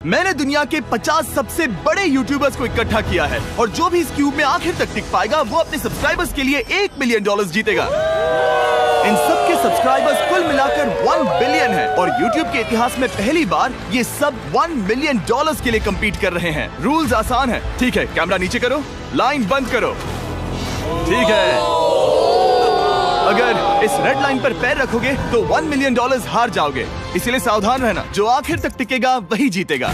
मैंने दुनिया के 50 सबसे बड़े यूट्यूबर्स को इकट्ठा किया है और जो भी इस क्यूब में आखिर तक टिक पाएगा वो अपने सब्सक्राइबर्स के लिए $1 मिलियन जीतेगा। इन सब के सब्सक्राइबर्स कुल मिलाकर 1 बिलियन है और YouTube के इतिहास में पहली बार ये सब $1 मिलियन के लिए कम्पीट कर रहे हैं। रूल्स आसान है, ठीक है? कैमरा नीचे करो, लाइन बंद करो, ठीक है? अगर इस रेड लाइन पर पैर रखोगे तो $1 मिलियन हार जाओगे, इसलिए सावधान रहना। जो आखिर तक टिकेगा वही जीतेगा।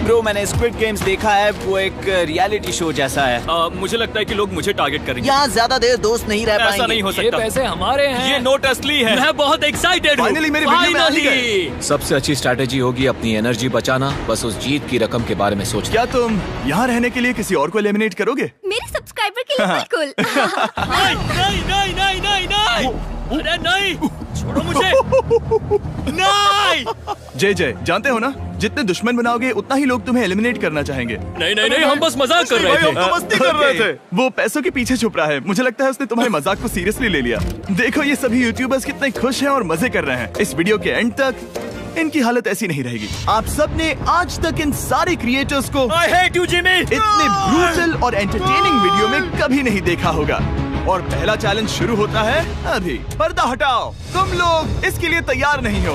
ब्रो, मैंने स्क्विड गेम्स देखा है, वो एक रियलिटी शो जैसा है। मुझे लगता है कि लोग मुझे टारगेट करेंगे। यहाँ ज्यादा देर दोस्त नहीं रह पाएंगे। ऐसा नहीं हो सकता। ये पैसे हमारे हैं। ये नोट असली है। मैं बहुत एक्साइटेड हूँ। फाइनली मेरी वीडियो में आ ही गए। सबसे अच्छी स्ट्रैटेजी होगी अपनी एनर्जी बचाना, बस उस जीत की रकम के बारे में सोचना। क्या तुम यहाँ रहने के लिए किसी और को एलिमिनेट करोगे? मेरे सब्सक्राइबर के लिए बिल्कुल। नहीं। अरे नहीं, छोड़ो मुझे। नहीं। जय जानते हो ना, जितने दुश्मन बनाओगे उतना ही लोग तुम्हें एलिमिनेट करना चाहेंगे। नहीं, हम बस मजाक कर रहे थे। हम तो मस्ती कर रहे थे। वो पैसों के पीछे छुप रहा है। मुझे लगता है उसने तुम्हारे मजाक को सीरियसली ले लिया। देखो ये सभी यूट्यूबर्स कितने खुश हैं और मजे कर रहे हैं। इस वीडियो के एंड तक इनकी हालत ऐसी नहीं रहेगी। आप सब ने आज तक इन सारे क्रिएटर्स को I hate you, Jimmy! इतने ब्रूटल और एंटरटेनिंग वीडियो में कभी नहीं देखा होगा। और पहला चैलेंज शुरू होता है अभी। पर्दा हटाओ, तुम लोग इसके लिए तैयार नहीं हो।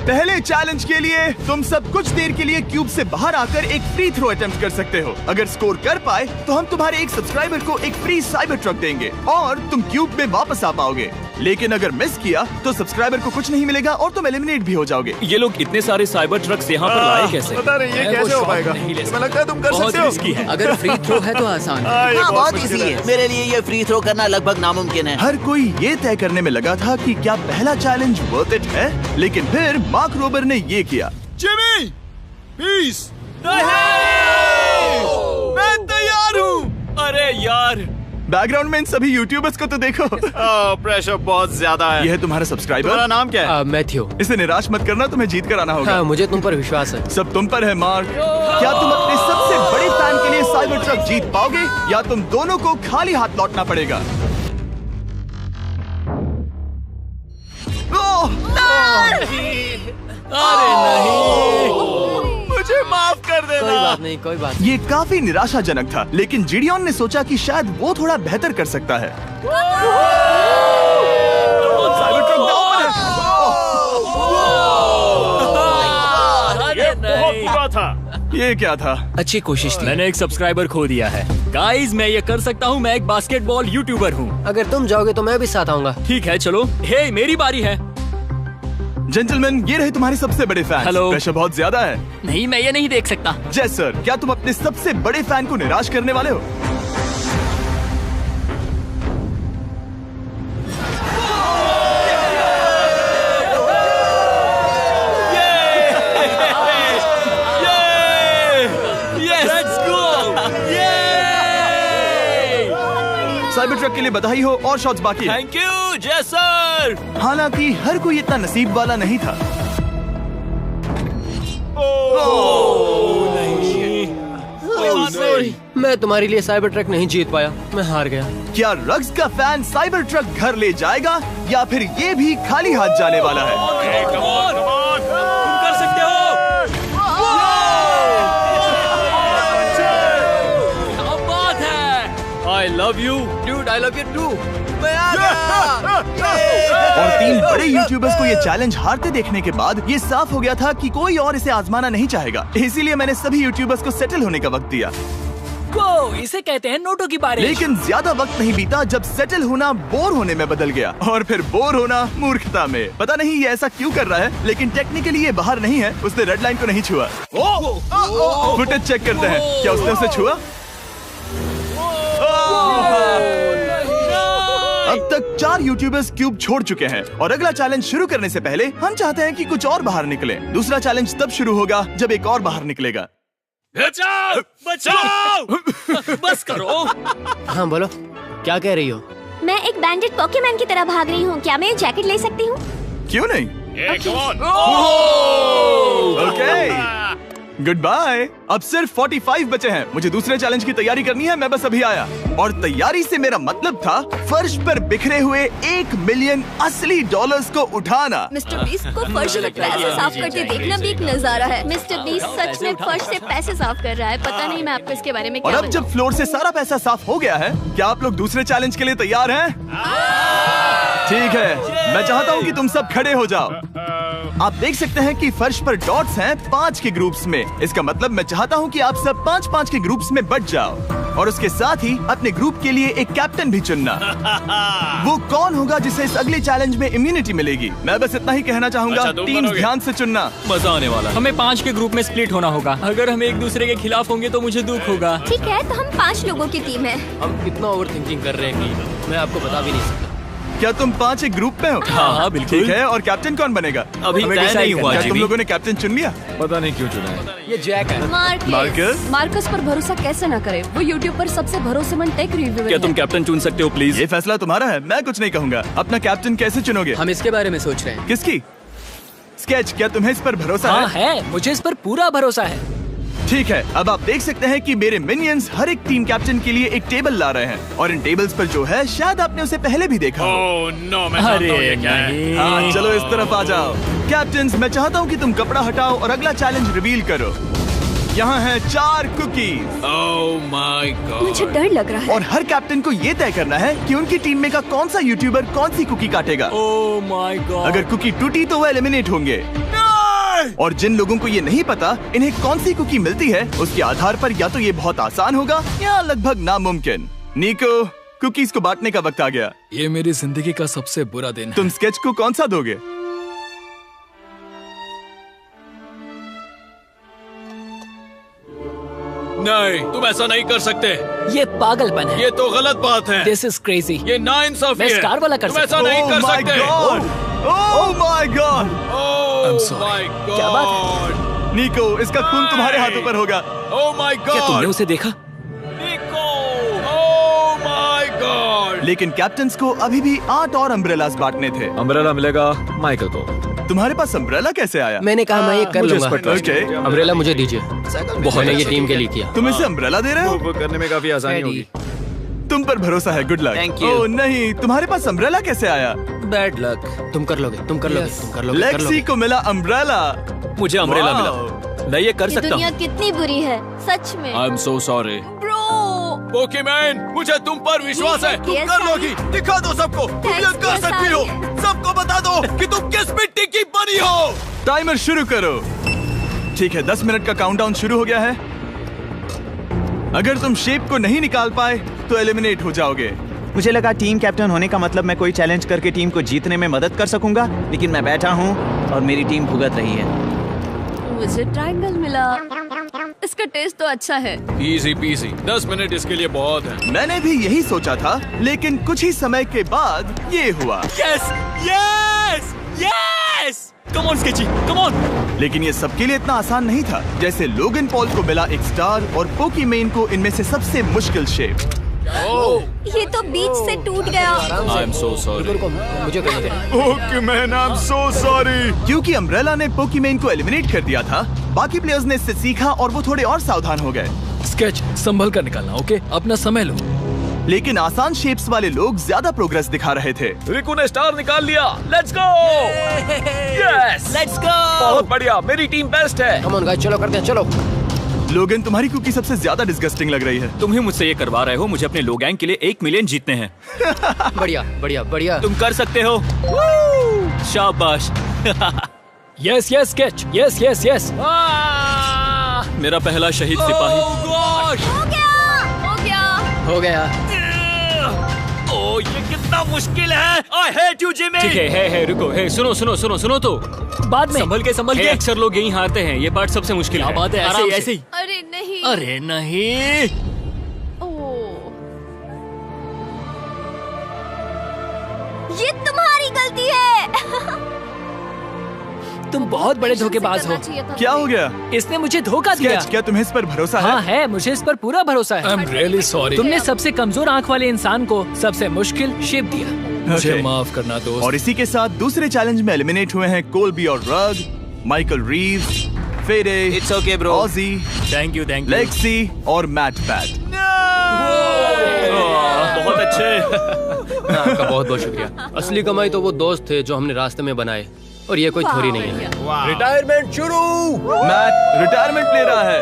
पहले चैलेंज के लिए तुम सब कुछ देर के लिए क्यूब से बाहर आकर एक फ्री थ्रो अटेम्प्ट कर सकते हो। अगर स्कोर कर पाए तो हम तुम्हारे एक सब्सक्राइबर को एक फ्री साइबर ट्रक देंगे और तुम क्यूब में वापस आ पाओगे। लेकिन अगर मिस किया तो सब्सक्राइबर को कुछ नहीं मिलेगा और तुम एलिमिनेट भी हो जाओगे। ये लोग इतने सारे साइबर ट्रक्स यहाँ पर लाए कैसे? पता नहीं ये कैसे हो पाएगा। मुझे लगता है तुम कर सकते हो। रिस्की है। अगर फ्री थ्रो है तो आसान है। हाँ, बहुत इजी है। मेरे लिए ये फ्री थ्रो करना लगभग नामुमकिन है। हर कोई ये तय करने में लगा था कि क्या पहला चैलेंज वर्थ इट है, लेकिन फिर मार्क रोबर ने ये किया। Jimmy, peace. मैं तैयार हूँ। अरे यार, बैकग्राउंड में इन सभी यूट्यूबर्स को तो देखो। प्रेशर बहुत ज्यादा है। ये है तुम्हारा सब्सक्राइबर। तुम्हारा नाम क्या है? मैथ्यू। इसे निराश मत करना, तुम्हें जीत कर आना होगा। हाँ, मुझे तुम पर विश्वास है। सब तुम पर है मार्क। क्या तुम अपने सबसे बड़े फैन के लिए साइबर ट्रक जीत पाओगे या तुम दोनों को खाली हाथ लौटना पड़ेगा? अरे नहीं, मुझे माफ कर देना। कोई बात नहीं, कोई बात ये काफी निराशाजनक था, लेकिन जिडियन ने सोचा कि शायद वो थोड़ा बेहतर कर सकता है। साइबर ट्रक डाउन है। अरे नहीं। बुरा था। ये क्या था? अच्छी कोशिश थी। मैंने एक सब्सक्राइबर खो दिया है। गाइस, मैं ये कर सकता हूँ। मैं एक बास्केटबॉल यूट्यूबर हूँ। अगर तुम जाओगे तो मैं भी साथ आऊंगा। ठीक है, चलो। हे, मेरी बारी है। जेंटलमैन, ये रहे तुम्हारे सबसे बड़े फैन। हेलो। प्रेशर बहुत ज्यादा है। नहीं, मैं ये नहीं देख सकता। जय सर, क्या तुम अपने सबसे बड़े फैन को निराश करने वाले हो? साइबर ट्रक के लिए बधाई हो और शॉट्स बाकी हैं। थैंक यू जय सर। हालांकि हर कोई इतना नसीब वाला नहीं था। मैं तुम्हारे लिए साइबर ट्रक नहीं जीत पाया, मैं हार गया। क्या रग्स का फैन साइबर ट्रक घर ले जाएगा या फिर ये भी खाली हाथ जाने वाला है? तुम कर सकते हो। क्या बात है। I love you, dude. I love you too. और 3 बड़े यूट्यूबर्स को ये चैलेंज हारते देखने के बाद ये साफ हो गया था कि कोई और इसे आजमाना नहीं चाहेगा। इसीलिए मैंने सभी यूट्यूबर्स को सेटल होने का वक्त दिया। इसे कहते हैं नोटों की बारिश। लेकिन ज्यादा वक्त नहीं बीता जब सेटल होना बोर होने में बदल गया और फिर बोर होना मूर्खता में। पता नहीं ये ऐसा क्यों कर रहा है, लेकिन टेक्निकली ये बाहर नहीं है। उसने रेड लाइन को नहीं छुआ। फुटेज चेक करते हैं, क्या उसने उसे छुआ? अब तक 4 यूट्यूबर्स क्यूब छोड़ चुके हैं और अगला चैलेंज शुरू करने से पहले हम चाहते हैं कि कुछ और बाहर निकले। दूसरा चैलेंज तब शुरू होगा जब एक और बाहर निकलेगा। बचाओ, बचाओ। बस करो। हाँ बोलो, क्या कह रही हो? मैं एक बैंडेड पॉकेमैन की तरह भाग रही हूँ। क्या मैं ये जैकेट ले सकती हूँ? क्यों नहीं? ओके। Good bye. अब सिर्फ 45 बचे हैं। मुझे दूसरे चैलेंज की तैयारी करनी है। मैं बस अभी आया। और तैयारी से मेरा मतलब था फर्श पर बिखरे हुए 1 मिलियन असली डॉलर्स को उठाना। मिस्टर बीस्ट को फर्श में पैसे साफ करते देखना भी एक नजारा है। मिस्टर बीस्ट सच में फर्श से पैसे साफ कर रहा है। पता नहीं मैं आपको इसके बारे में और क्या अब जब फ्लोर से सारा पैसा साफ हो गया है, क्या आप लोग दूसरे चैलेंज के लिए तैयार हैं? ठीक है, मैं चाहता हूँ कि तुम सब खड़े हो जाओ। आप देख सकते हैं कि फर्श पर डॉट्स हैं 5 के ग्रुप्स में। इसका मतलब मैं चाहता हूँ कि आप सब 5-5 के ग्रुप्स में बंट जाओ और उसके साथ ही अपने ग्रुप के लिए एक कैप्टन भी चुनना। वो कौन होगा जिसे इस अगले चैलेंज में इम्यूनिटी मिलेगी? मैं बस इतना ही कहना चाहूंगा, टीम ध्यान से चुनना। मजा आने वाला। हमें 5 के ग्रुप में स्प्लिट होना होगा। अगर हम एक दूसरे के खिलाफ होंगे तो मुझे दुख होगा। ठीक है, तो हम 5 लोगों की टीम है। हम कितना ओवर थिंकिंग कर रहे हैं कि मैं आपको बता भी नहीं सकता। क्या तुम 5 एक ग्रुप में हो? हाँ, बिल्कुल। ठीक है, और कैप्टन कौन बनेगा? अभी तय नहीं हुआ। क्या तुम लोगों ने कैप्टन चुन लिया? पता नहीं क्यों चुना है। ये जैक है। मार्कस? मार्कस पर भरोसा कैसे ना करे? वो यूट्यूब पर सबसे भरोसेमंद टेक रिव्यूअर क्या है। तुम कैप्टन चुन सकते हो प्लीज? ये फैसला तुम्हारा है, मैं कुछ नहीं कहूँगा। अपना कैप्टन कैसे चुनोगे? हम इसके बारे में सोच रहे हैं। किसकी? स्केच, क्या तुम्हें इस पर भरोसा हाँ है? है, मुझे इस पर पूरा भरोसा है। ठीक है, अब आप देख सकते हैं कि मेरे मिनियंस हर एक टीम कैप्टन के लिए एक टेबल ला रहे हैं और इन टेबल्स पर जो है शायद आपने उसे पहले भी देखा हो। अरे नहीं। हाँ, चलो इस तरफ आ जाओ। कैप्टन्स, मैं चाहता हूँ कि तुम कपड़ा हटाओ और अगला चैलेंज रिवील करो। यहाँ हैं 4 कुकीज मुझे डर लग रहा है। और हर कैप्टन को ये तय करना है कि उनकी टीम में का कौन सा यूट्यूबर कौन सी कुकी काटेगा। Oh my God. अगर कुकी टूटी तो वो एलिमिनेट होंगे। और जिन लोगों को ये नहीं पता इन्हें कौन सी कुकी मिलती है, उसके आधार पर या तो ये बहुत आसान होगा या लगभग नामुमकिन। निको, कुकीज को बांटने का वक्त आ गया। ये मेरी जिंदगी का सबसे बुरा दिन है। तुम स्केच को कौन सा दोगे? नहीं, तुम ऐसा नहीं कर सकते। ये पागलपन है। ये तो गलत बात है। This is crazy. ये नाइंसाफी मैं है। स्टार वाला कर तुम ऐसा सकता नहीं Oh कर my सकते। God! Oh my God! I'm sorry. क्या क्या बात बात? निको, इसका खून तुम्हारे हाथों पर होगा। Oh my क्या तुमने God! उसे देखा? Oh my God! लेकिन कैप्टन्स को अभी भी 8 और अम्ब्रेलास बांटने थे। अम्ब्रेला मिलेगा माइकल को। तुम्हारे पास अम्ब्रेला कैसे आया? मैंने कहा मैं ये कर मुझे लूंगा। इस पर trust ओके, अम्ब्रेला मुझे दीजिए। मैंने ये टीम के लिए किया। तुम इसे अम्ब्रेला दे रहे हो? वो करने में काफी आसानी होगी। तुम पर भरोसा है, गुड लक। Thank you. ओह नहीं, तुम्हारे पास अम्ब्रेला कैसे आया? Bad luck. तुम कर लोगे, तुम कर लोगे, तुम कर लोगे, कर लेक्सी लोगे। को मिला अम्ब्रेला। मुझे अम्ब्रेला Wow! मिला। मैं ये कर ये सकता दुनिया हूँ। कितनी बुरी है, सच में। I'm so sorry. Bro, Pokémon, मुझे तुम पर विश्वास है। तुम Yes, कर I- लोगी। दिखा दो सबको। तुम ये Thanks, कर yes, सकती हो। I- सबको बता दो कि तुम किस मिट्टी की बनी हो। टाइमर शुरू करो। ठीक है, 10 मिनट का काउंटडाउन शुरू हो गया है। अगर तुम शेप को नहीं निकाल पाए तो एलिमिनेट हो जाओगे। मुझे लगा टीम कैप्टन होने का मतलब मैं कोई चैलेंज करके टीम को जीतने में मदद कर सकूंगा, लेकिन मैं बैठा हूँ और मेरी टीम भुगत रही है। मुझे ट्रायंगल मिला। इसका टेस्ट तो अच्छा है। Easy peasy. 10 मिनट इसके लिए बहुत है। मैंने भी यही सोचा था, लेकिन कुछ ही समय के बाद ये हुआ। Yes yes yes. Come on sketchy, come on. लेकिन ये सबके लिए इतना आसान नहीं था। जैसे लोगन पॉल को मिला एक स्टार और पोकीमेन को इनमें से सबसे मुश्किल शेप। ये तो बीच से टूट गया। I'm so sorry. रुको, मुझे करने दे। पोकीमेन, आई एम सो सॉरी। क्योंकि अम्ब्रेला ने पोकीमेन को एलिमिनेट कर दिया था, बाकी प्लेयर्स ने इससे सीखा और वो थोड़े और सावधान हो गए। स्केच संभल कर निकालना, ओके? अपना समय लो। लेकिन आसान शेप्स वाले लोग ज्यादा प्रोग्रेस दिखा रहे थे। रिकू ने स्टार निकाल लिया। Let's go. Yes, let's go. बहुत बढ़िया। मेरी टीम बेस्ट है। कम ऑन गाइस, चलो करते हैं, चलो। लोगन, तुम्हारी कुकी सबसे ज्यादा डिस्गस्टिंग लग रही है। तुम ही मुझसे ये करवा रहे हो। मुझे अपने लो गैंग के लिए 1 मिलियन जीतने हैं। बढ़िया, बढ़िया, बढ़िया। तुम कर सकते हो। शाबाश। Yes yes sketch, yes yes yes. मेरा पहला शहीद सिपाही। हो गया, हो गया। हो गया। ओह, ये कितना मुश्किल है। I hate you, Jimmy। ठीक है, रुको, सुनो सुनो सुनो सुनो तो बाद में संभल के अक्सर लोग यहीं हारते हैं। ये पार्ट सबसे मुश्किल है। बात है, ऐसे ही। अरे नहीं। अरे नहीं। ओह, ये तुम्हारी गलती है। तुम बहुत बड़े धोखेबाज हो। करना चाहिए था क्या हो मुझे। गया? इसने मुझे धोखा दिया। स्केच, क्या तुम्हें इस पर भरोसा हाँ है? है, मुझे इस पर पूरा भरोसा है। I'm really sorry. तुमने सबसे कमजोर आंख वाले इंसान को सबसे मुश्किल शेप दिया। मुझे Okay. माफ करना दोस्त। और इसी के साथ दूसरे चैलेंज में एलिमिनेट हुए हैं कोलबी और रग, माइकल रीव्स, फेरे, It's okay, bro. ऑजी, थैंक यू लेक्सी और मैट पैट। बहुत अच्छे। आपका बहुत बहुत शुक्रिया। असली कमाई तो वो दोस्त थे जो हमने रास्ते में बनाए, और ये कोई थोड़ी नहीं है। रिटायरमेंट शुरू। मैट रिटायरमेंट ले रहा है।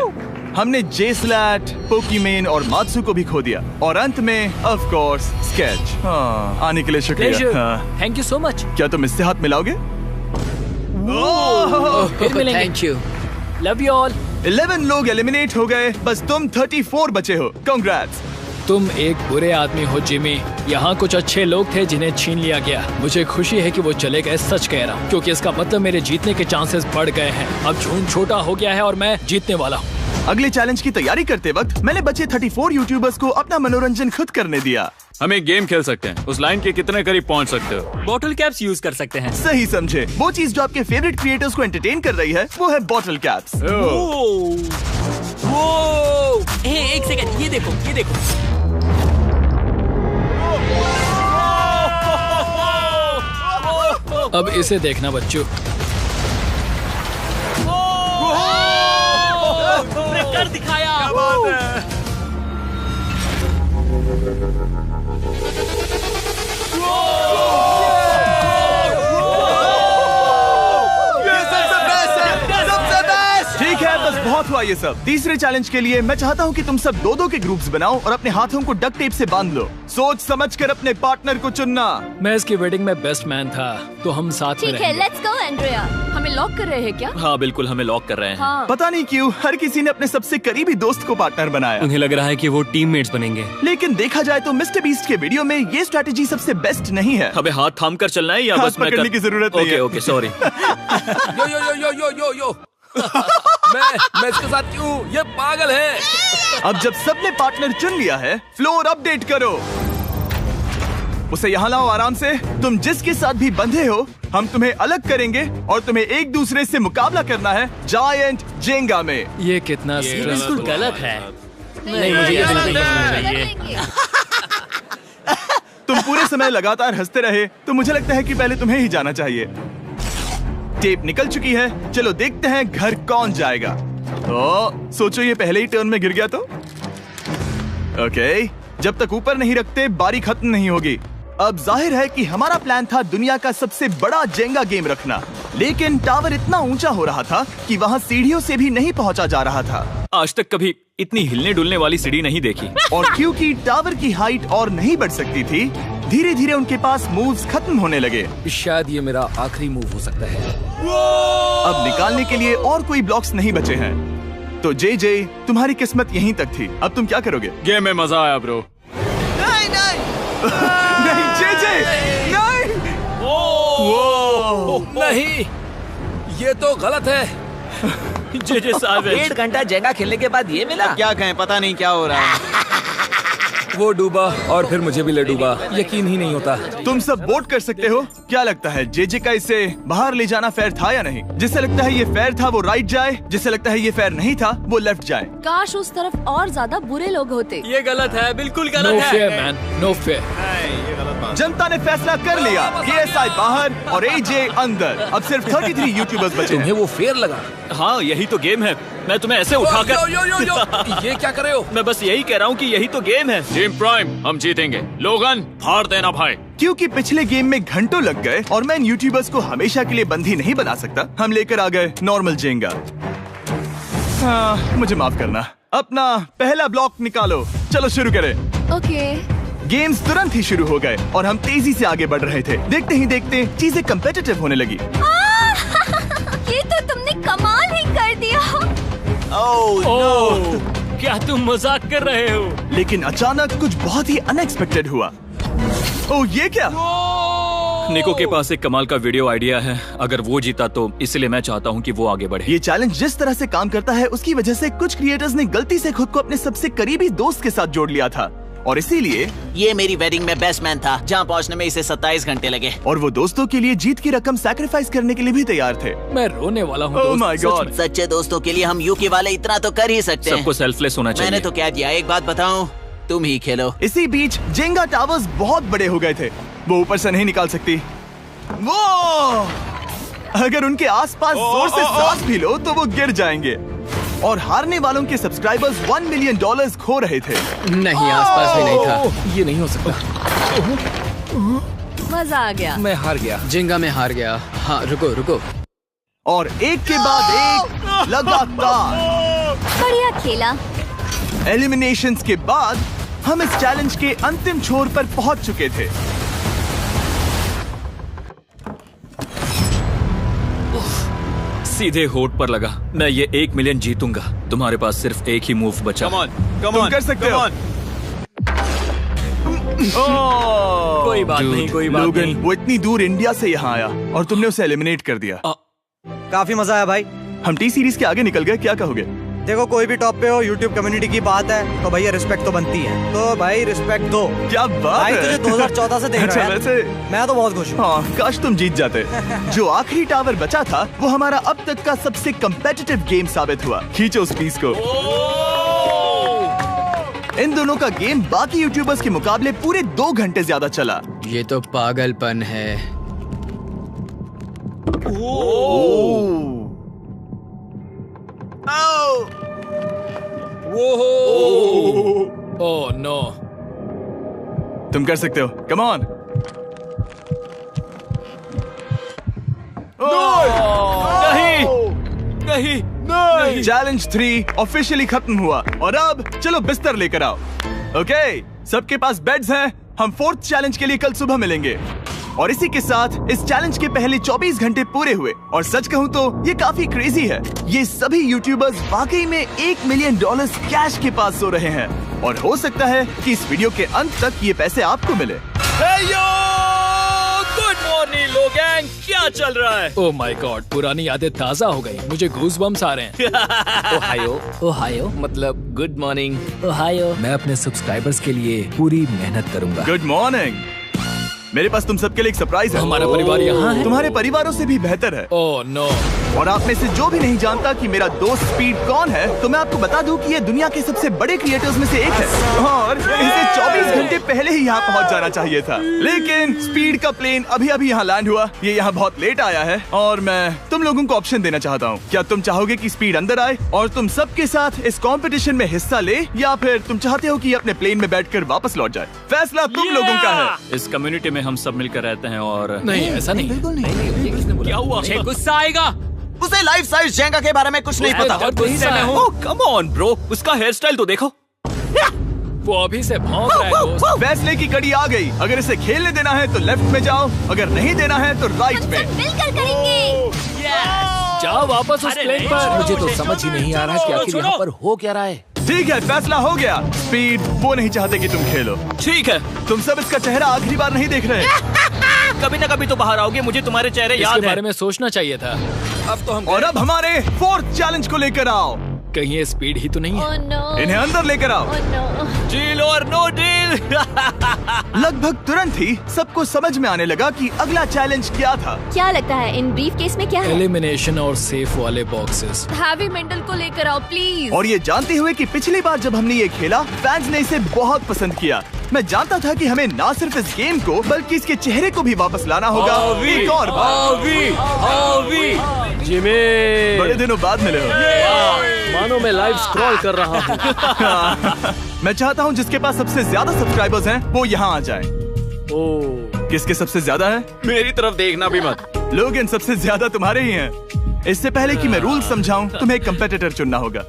हमने जे स्लैट, पोकीमेन और मात्सु को भी खो दिया, और अंत में ऑफ कोर्स स्केच। हाँ, आने के लिए शुक्रिया। हाँ। Thank you so much. क्या तुम इससे हाथ मिलाओगे? फिर मिलेंगे। Thank you. Love you all. 11 लोग एलिमिनेट हो गए, बस तुम 34 बचे हो। कांग्रेट्स। तुम एक बुरे आदमी हो जिमी। यहाँ कुछ अच्छे लोग थे जिन्हें छीन लिया गया। मुझे खुशी है कि वो चले गए, सच कह रहा हूँ, क्योंकि इसका मतलब मेरे जीतने के चांसेस बढ़ गए हैं। अब झूठ छोटा हो गया है और मैं जीतने वाला हूँ। अगले चैलेंज की तैयारी करते वक्त मैंने बचे 34 यूट्यूबर्स को अपना मनोरंजन खुद करने दिया। हम एक गेम खेल सकते हैं। उस लाइन के कितने करीब पहुंच सकते हो? बॉटल कैप्स यूज कर सकते हैं। सही समझे। वो चीज जो आपके फेवरेट क्रिएटर्स को एंटरटेन कर रही है वो है बॉटल कैप्स। एक सेकंड, ये देखो, ये देखो। अब इसे देखना बच्चों। कर दिखाया। क्या बात है? ठीक है, बस बहुत हुआ ये सब। तीसरे चैलेंज के लिए मैं चाहता हूँ कि तुम सब दो के ग्रुप्स बनाओ और अपने हाथों को डक्ट टेप से बांध लो। सोच समझकर अपने पार्टनर को चुनना। मैं इसकी वेडिंग में बेस्ट मैन था, तो हम साथ में ठीक है, लेट्स गो एंड्रिया। हमें लॉक कर रहे हैं क्या? हाँ बिल्कुल, हमें लॉक कर रहे हैं। हाँ। पता नहीं क्यों हर किसी ने अपने सबसे करीबी दोस्त को पार्टनर बनाया। उन्हें लग रहा है कि वो टीममेट्स बनेंगे। लेकिन देखा जाए तो मिस्टर बीस्ट के वीडियो में ये स्ट्रेटेजी सबसे बेस्ट नहीं है। हमें हाथ थाम कर चलना है या हाथ बस मैं पकड़ने की जरूरत नहीं है। Okay, sorry. Yo yo yo yo yo yo yo. मैं इसके साथ क्यों? ये पागल है। अब जब सबने पार्टनर चुन लिया है, फ्लोर अपडेट करो। उसे यहाँ लाओ आराम से। तुम जिसके साथ भी बंधे हो, हम तुम्हें अलग करेंगे और तुम्हें एक दूसरे से मुकाबला करना है जायंट जेंगा में। ये कितना बिल्कुल गलत है। नहीं, मुझे ये बिल्कुल नहीं चाहिए। तुम पूरे समय लगातार हंसते रहे, तो मुझे लगता है कि पहले तुम्हें ही जाना चाहिए। टेप निकल चुकी है, चलो देखते हैं घर कौन जाएगा। सोचो ये पहले ही टर्न में गिर गया तो। ओके, जब तक ऊपर नहीं रखते बारी खत्म नहीं होगी। अब जाहिर है कि हमारा प्लान था दुनिया का सबसे बड़ा जेंगा गेम रखना, लेकिन टावर इतना ऊंचा हो रहा था कि वहाँ सीढ़ियों से भी नहीं पहुँचा जा रहा था। आज तक कभी इतनी हिलने डुलने वाली सीढ़ी नहीं देखी। और क्योंकि टावर की हाइट और नहीं बढ़ सकती थी, धीरे धीरे उनके पास मूव्स खत्म होने लगे। शायद ये मेरा आखिरी मूव हो सकता है। अब निकालने के लिए और कोई ब्लॉक्स नहीं बचे हैं। तो जे तुम्हारी किस्मत यहीं तक थी। अब तुम क्या करोगे? गेम में मजा आया ब्रो। नहीं जे नहीं। नहीं, ये तो गलत है। जे साहब, 1.5 घंटा जेंगा खेलने के बाद ये मिला। क्या कहें, पता नहीं क्या हो रहा है। वो डूबा और फिर मुझे भी ले डूबा। यकीन ही नहीं होता। तुम सब वोट कर सकते हो। क्या लगता है जे का इसे बाहर ले जाना फेयर था या नहीं? जिसे लगता है ये फेयर था वो राइट जाए, जिसे लगता है ये फेयर नहीं था वो लेफ्ट जाए। काश उस तरफ और ज्यादा बुरे लोग होते। ये गलत है, बिल्कुल नो गलत फेयर है। Man, no fair. जनता ने फैसला कर लिया। KSI बाहर और AJ अंदर। अब सिर्फ 33 यूट्यूबर्स बचे तुम्हें हैं। वो फेयर लगा? हाँ, यही तो गेम है। मैं तुम्हें ऐसे उठाकर यो यो यो यो। ये क्या कर रहे हो? मैं बस यही कह रहा हूँ कि यही तो गेम है। टीम प्राइम, हम जीतेंगे। लोगन, फाड़ देना भाई। क्योंकि पिछले गेम में घंटों लग गए और मैं इन यूट्यूबर्स को हमेशा के लिए बंदी नहीं बना सकता, हम लेकर आ गए नॉर्मल जेंगा। मुझे माफ करना। अपना पहला ब्लॉक निकालो। चलो शुरू करें। ओके। गेम्स तुरंत ही शुरू हो गए और हम तेजी से आगे बढ़ रहे थे। देखते ही देखते चीजें कम्पिटिटिव होने लगी। ये तो तुमने कमाल ही कर दिया। ओह, क्या तुम मजाक कर रहे हो? लेकिन अचानक कुछ बहुत ही अनएक्सपेक्टेड हुआ। ओह, ये क्या? निको के पास एक कमाल का वीडियो आइडिया है। अगर वो जीता तो इसलिए मैं चाहता हूँ कि वो आगे बढ़े। ये चैलेंज जिस तरह से काम करता है उसकी वजह से कुछ क्रिएटर्स ने गलती से खुद को अपने सबसे करीबी दोस्त के साथ जोड़ लिया था, और इसीलिए ये मेरी वेडिंग में बेस्ट मैन था, जहाँ पहुँचने में इसे 27 घंटे लगे। और वो दोस्तों के लिए जीत की रकम सैक्रिफाइस करने के लिए भी तैयार थे। मैं रोने वाला हूँ। Oh my God. सच्चे दोस्तों के लिए हम यूके वाले इतना तो कर ही सकते हैं। सबको सेल्फलेस होना चाहिए। मैंने तो क्या दिया, एक बात बताऊं, तुम ही खेलो। इसी बीच जेंगा टावर्स बहुत बड़े हो गए थे। वो ऊपर से नहीं निकाल सकती। वो अगर उनके आसपास जोर से सांस भी लो तो वो गिर जाएंगे। और हारने वालों के सब्सक्राइबर्स $1 मिलियन खो रहे थे। नहीं, आसपास भी नहीं था। ये नहीं हो सकता। मजा आ गया। मैं हार गया। जिंगा में हार गया। हाँ, रुको। और एक के बाद एक लगातार बढ़िया खेला। एलिमिनेशंस के बाद हम इस चैलेंज के अंतिम छोर पर पहुंच चुके थे। सीधे होठ पर लगा। मैं ये 1 मिलियन जीतूंगा। तुम्हारे पास सिर्फ एक ही मूव बचा। तुम कर सकते हो। कोई बात नहीं, कोई बात लोगन, नहीं। वो इतनी दूर इंडिया से यहाँ आया और तुमने उसे एलिमिनेट कर दिया। काफी मजा आया भाई। हम टी सीरीज के आगे निकल गए, क्या कहोगे? देखो, कोई भी टॉप पे हो, यूट्यूब कम्युनिटी की बात है तो भैया रिस्पेक्ट तो बनती है। तो भाई रिस्पेक्ट दो। क्या बात भाई है। तुझे 2014 से देख रहा है। वैसे मैं तो बहुत खुश हूँ। हाँ, काश तुम जीत जाते। जो आखिरी टावर बचा था वो हमारा अब तक का सबसे कम्पेटिटिव गेम साबित हुआ। खींचो उस पीस को। इन दोनों का गेम बाकी यूट्यूबर्स के मुकाबले पूरे 2 घंटे ज्यादा चला। ये तो पागलपन है। Oh no. तुम कर सकते हो, कम ऑन। नहीं। चैलेंज 3 ऑफिशियली खत्म हुआ और अब चलो बिस्तर लेकर आओ। ओके, सबके पास बेड्स हैं। हम 4th चैलेंज के लिए कल सुबह मिलेंगे। और इसी के साथ इस चैलेंज के पहले 24 घंटे पूरे हुए। और सच कहूँ तो ये काफी क्रेजी है। ये सभी यूट्यूबर्स वाकई में $1 मिलियन कैश के पास सो रहे हैं। और हो सकता है कि इस वीडियो के अंत तक ये पैसे आपको मिले। गुड मॉर्निंग लोगैंग, क्या चल रहा है? ओह माय गॉड, पुरानी यादें ताजा हो गई। मुझे गूज़बम्स आ रहे हैं। ओहायो मतलब गुड मॉर्निंग। ओहायो। मैं अपने सब्सक्राइबर्स के लिए पूरी मेहनत करूंगा। Good morning. मेरे पास तुम सबके लिए एक सरप्राइज है। हमारा परिवार यहाँ है। तुम्हारे परिवारों से भी बेहतर है। Oh no. और आप में से जो भी नहीं जानता कि मेरा दोस्त स्पीड कौन है, तो मैं आपको बता दूं कि ये दुनिया के सबसे बड़े क्रिएटर्स में से एक है। और इसे 24 घंटे पहले ही यहाँ पहुँच जाना चाहिए था। लेकिन स्पीड का प्लेन अभी अभी यहाँ लैंड हुआ। ये यहाँ बहुत लेट आया है और मैं तुम लोगों को ऑप्शन देना चाहता हूँ। क्या तुम चाहोगे कि स्पीड अंदर आए और तुम सबके साथ इस कंपटीशन में हिस्सा ले, या फिर तुम चाहते हो कि ये अपने प्लेन में बैठकर वापस लौट जाए? फैसला तुम लोगों का है। इस कम्युनिटी में हम सब मिलकर रहते हैं और नहीं, ऐसा नहीं। बिल्कुल नहीं। क्या हुआ? मुझे गुस्सा आएगा। उसे लाइफ साइज जेंगा के बारे में कुछ नहीं पता। बहुत गुस्से में हूँ। कम ऑन ब्रो, उसका हेयर स्टाइल तो देखो। वो अभी से भौंक रहा है दोस्त। फैसले की कड़ी आ गई। अगर इसे खेलने देना है तो लेफ्ट में जाओ, अगर नहीं देना है तो राइट में। मिलकर करेंगे। जाओ वापस उस प्लेन पर। मुझे तो समझ ही नहीं आ रहा कि आखिर यहाँ पर हो क्या रहा है। ठीक है, फैसला हो गया। स्पीड वो नहीं चाहते कि तुम खेलो। ठीक है। तुम सब इसका चेहरा आखिरी बार नहीं देख रहे। कभी ना कभी तो बाहर आओगे, मुझे तुम्हारे चेहरे याद इसके है। बारे में सोचना चाहिए था। अब तो हम और अब हमारे 4th चैलेंज को लेकर आओ। कहीं ये स्पीड ही तो नहीं है। Oh no. इन्हें अंदर लेकर आओ। Oh no. डील और नो डील। लगभग तुरंत ही सबको समझ में आने लगा कि अगला चैलेंज क्या था। क्या लगता है इन ब्रीफ केस में क्या है? एलिमिनेशन और सेफ वाले बॉक्सेस। हैवी मेंटल को लेकर आओ प्लीज। और ये जानते हुए कि पिछली बार जब हमने ये खेला फैंस ने इसे बहुत पसंद किया। मैं जानता था कि हमें ना सिर्फ इस गेम को बल्कि इसके चेहरे को भी वापस लाना होगा। एक और बार। जिमी, बड़े दिनों बाद मिले हो। मानो मैं लाइव स्क्रॉल कर रहा हूँ। मैं चाहता हूँ जिसके पास सबसे ज्यादा सब्सक्राइबर्स हैं वो यहाँ आ जाए। किसके सबसे ज्यादा है? मेरी तरफ देखना भी मत। लोगन सबसे ज्यादा तुम्हारे ही हैं। इससे पहले कि मैं रूल समझाऊं, तुम्हें एक कंपेटिटर चुनना होगा।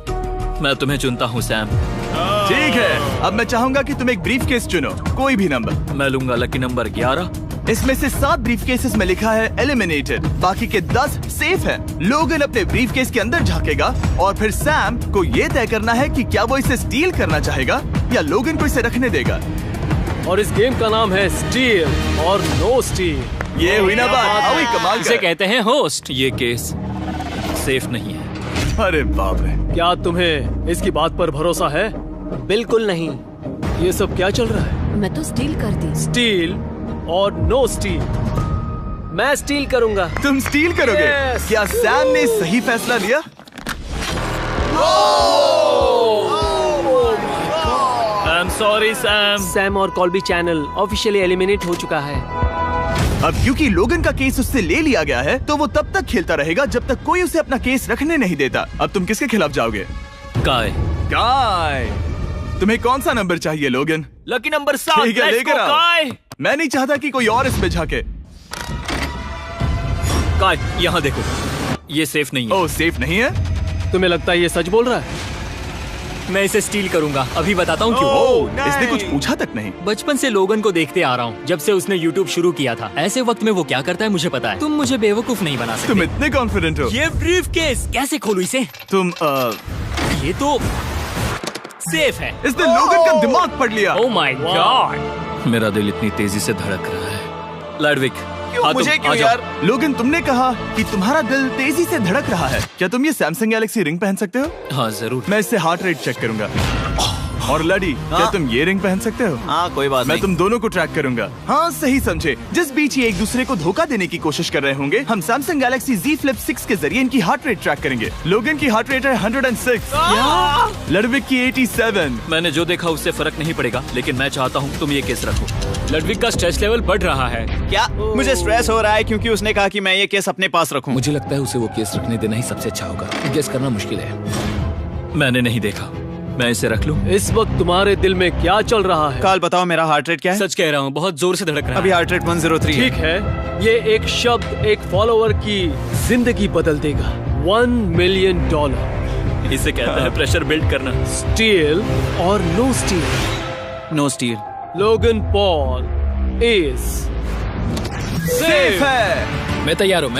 मैं तुम्हें चुनता हूँ सैम। ठीक है, अब मैं चाहूंगा कि तुम एक ब्रीफ केस चुनो, कोई भी नंबर। मैं लूंगा लकी नंबर 11। इसमें से 7 ब्रीफ केसेस में लिखा है एलिमिनेटेड, बाकी के 10 सेफ हैं। लोगन अपने ब्रीफ केस के अंदर झांकेगा और फिर सैम को ये तय करना है कि क्या वो इसे स्टील करना चाहेगा या लोगन को इसे रखने देगा। और इस गेम का नाम है स्टील और नो स्टील। ये हुई ना बात, आओ ही कमाल इसे कर। कहते हैं होस्ट। ये केस सेफ नहीं है। अरे बाप रे। क्या तुम्हें इसकी बात पर भरोसा है? बिल्कुल नहीं। ये सब क्या चल रहा है? मैं तो स्टील कर दी। स्टील और नो स्टील। मैं स्टील करूंगा। तुम स्टील करोगे? Yes. क्या सैम ने सही फैसला लिया? I'm sorry Sam. सैम और कॉल्बी चैनल ऑफिशियली एलिमिनेट हो चुका है। अब क्योंकि लोगन का केस उससे ले लिया गया है तो वो तब तक खेलता रहेगा जब तक कोई उसे अपना केस रखने नहीं देता। अब तुम किसके खिलाफ जाओगे? काय। काय। तुम्हें कौन सा नंबर चाहिए लोगन? Lucky number 7। ठीक है, लेकर आओ। काय। मैं नहीं चाहता कि कोई और इसमें झाके। काय, यहाँ देखो, ये सेफ नहीं है। ओह, सेफ नहीं है? तुम्हें लगता है ये सच बोल रहा है? मैं इसे स्टील करूंगा, अभी बताता हूँ क्यों। ओह, इसने कुछ पूछा तक नहीं। बचपन से लोगन को देखते आ रहा हूँ, जब से उसने YouTube शुरू किया था। ऐसे वक्त में वो क्या करता है मुझे पता है। तुम मुझे बेवकूफ नहीं बना सकते। तुम इतने कॉन्फिडेंट हो? ये ब्रीफकेस कैसे खोलूं इसे? तुम ये तो सेफ है। इसने लोगन का दिमाग पढ़ लिया। Oh my God. मेरा दिल इतनी तेजी से धड़क रहा है। लैडविक, मुझे क्यों यार? लोगन, तुमने कहा कि तुम्हारा दिल तेजी से धड़क रहा है। क्या तुम ये सैमसंग गैलेक्सी रिंग पहन सकते हो? हाँ जरूर। मैं इससे हार्ट रेट चेक करूंगा। और लड़ी, क्या तुम ये रिंग पहन सकते हो? हाँ, कोई बात मैं नहीं। तुम दोनों को ट्रैक करूंगा। हाँ, सही समझे। जिस बीच ये एक दूसरे को धोखा देने की कोशिश कर रहे होंगे, हम सैमसंग गैलेक्सी Z Flip 6 के जरिए इनकी हार्ट रेट ट्रैक करेंगे। लोगन की हार्ट रेट है 106, लड़विक की 87। मैंने जो देखा उससे फर्क नहीं पड़ेगा, लेकिन मैं चाहता हूँ तुम ये केस रखो। लड़विक का स्ट्रेस लेवल बढ़ रहा है। क्या? मुझे स्ट्रेस हो रहा है क्योंकि उसने कहा कि मैं ये केस अपने पास रखूं। मुझे लगता है उसे वो केस रखने देना ही सबसे अच्छा होगा। गेस करना मुश्किल है। मैंने नहीं देखा, मैं इसे रख लूं? इस वक्त तुम्हारे दिल में क्या चल रहा है? काल, बताओ मेरा हार्ट रेट क्या है? सच कह रहा हूँ, बहुत जोर से धड़क रहा है। अभी हार्ट रेट 103 ठीक है, ये एक शब्द एक फॉलोवर की जिंदगी बदल देगा। $1 मिलियन। इसे कहते हैं प्रेशर बिल्ड करना। स्टील और no steal? No steal. Logan Paul is safe है। मैं तैयार हूँ,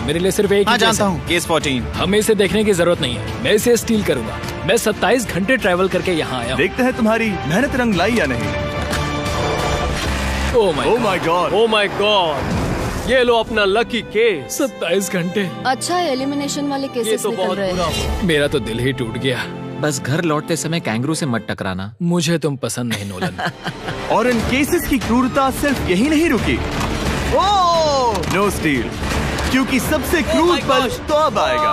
मेरे लिए सिर्फ एक हाँ, ही केस जानता है। हूँ, केस 14। हमें इसे देखने की जरूरत नहीं है, मैं इसे स्टील करूंगा। मैं 27 घंटे ट्रैवल करके यहाँ आया हूँ। देखते हैं तुम्हारी मेहनत रंग लाई या नहीं। Oh my God, oh my God, ये लो अपना लकी केस। 27 घंटे। अच्छा, एलिमिनेशन वाले ये केसेस तो निकल बहुत रहे बुरा हैं। हुआ। मेरा तो दिल ही टूट गया। बस घर लौटते समय कैंगरू से मत टकराना। मुझे तुम पसंद नहीं नोलन। और इन केसेस की क्रूरता सिर्फ यही नहीं रुकी। ओह, नो स्टील, क्योंकि सबसे क्रूर पल तो अब आएगा।